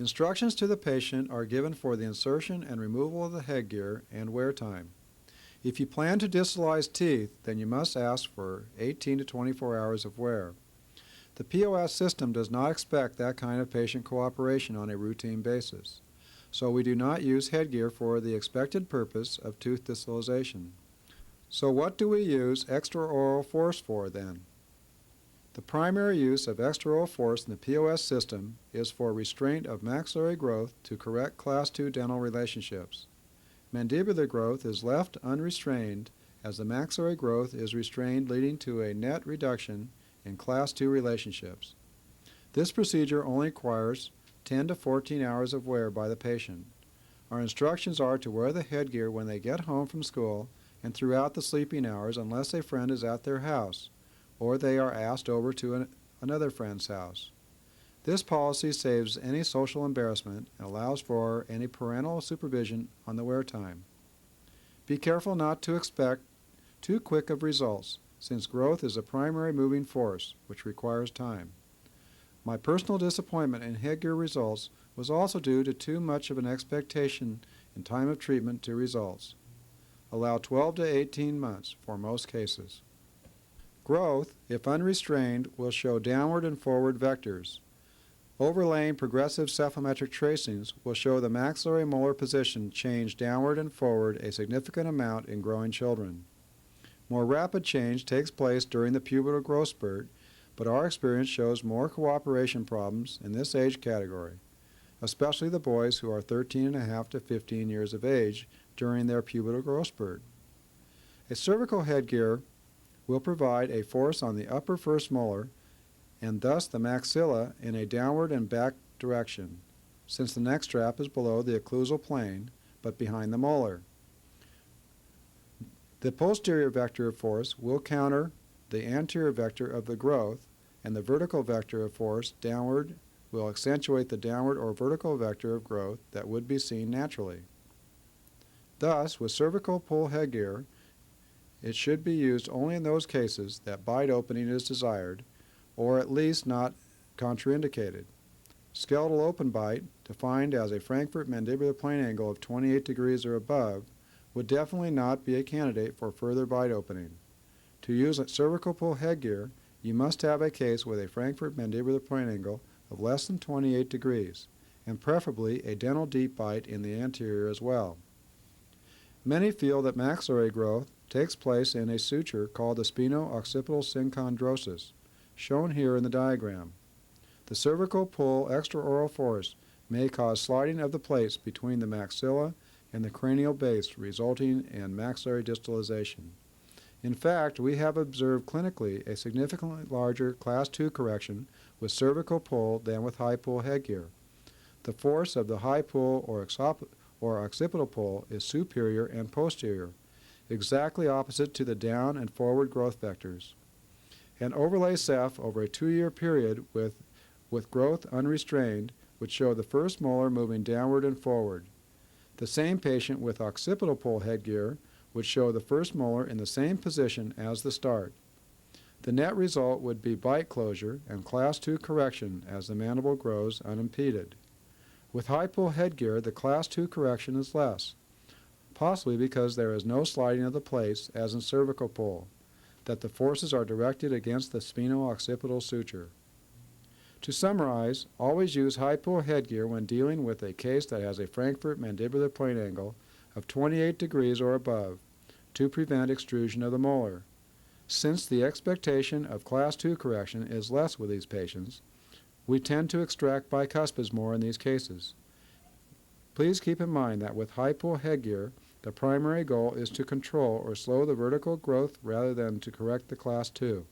Instructions to the patient are given for the insertion and removal of the headgear and wear time. If you plan to distalize teeth, then you must ask for 18 to 24 hours of wear. The POS system does not expect that kind of patient cooperation on a routine basis, so we do not use headgear for the expected purpose of tooth distalization. So what do we use extraoral force for then? The primary use of extraoral force in the POS system is for restraint of maxillary growth to correct Class II dental relationships. Mandibular growth is left unrestrained as the maxillary growth is restrained, leading to a net reduction in Class II relationships. This procedure only requires 10 to 14 hours of wear by the patient. Our instructions are to wear the headgear when they get home from school and throughout the sleeping hours unless a friend is at their house or they are asked over to another friend's house. This policy saves any social embarrassment and allows for any parental supervision on the wear time. Be careful not to expect too quick of results, since growth is a primary moving force, which requires time. My personal disappointment in headgear results was also due to too much of an expectation in time of treatment to results. Allow 12 to 18 months for most cases. Growth, if unrestrained, will show downward and forward vectors. Overlaying progressive cephalometric tracings will show the maxillary molar position change downward and forward a significant amount in growing children. More rapid change takes place during the pubertal growth spurt, but our experience shows more cooperation problems in this age category, especially the boys who are 13.5 to 15 years of age during their pubertal growth spurt. A cervical headgear will provide a force on the upper first molar and thus the maxilla in a downward and back direction, since the neck strap is below the occlusal plane but behind the molar. The posterior vector of force will counter the anterior vector of the growth, and the vertical vector of force downward will accentuate the downward or vertical vector of growth that would be seen naturally. Thus, with cervical pull headgear, it should be used only in those cases that bite opening is desired, or at least not contraindicated. Skeletal open bite, defined as a Frankfurt mandibular plane angle of 28 degrees or above, would definitely not be a candidate for further bite opening. To use a cervical pull headgear, you must have a case with a Frankfurt mandibular plane angle of less than 28 degrees, and preferably a dental deep bite in the anterior as well. Many feel that maxillary growth takes place in a suture called the spheno-occipital synchondrosis, shown here in the diagram. The cervical pull extraoral force may cause sliding of the plates between the maxilla and the cranial base, resulting in maxillary distalization. In fact, we have observed clinically a significantly larger Class II correction with cervical pull than with high pull headgear. The force of the high pull or occipital pull is superior and posterior, exactly opposite to the down and forward growth vectors. An overlay ceph over a 2-year period with growth unrestrained would show the first molar moving downward and forward. The same patient with occipital pull headgear would show the first molar in the same position as the start. The net result would be bite closure and Class II correction as the mandible grows unimpeded. With high pull headgear, the Class II correction is less, possibly because there is no sliding of the plates as in cervical pull, that the forces are directed against the spheno-occipital suture. To summarize, always use high pull headgear when dealing with a case that has a Frankfurt mandibular plane angle of 28 degrees or above to prevent extrusion of the molar. Since the expectation of Class II correction is less with these patients, we tend to extract bicuspids more in these cases. Please keep in mind that with high pull headgear, the primary goal is to control or slow the vertical growth rather than to correct the Class II.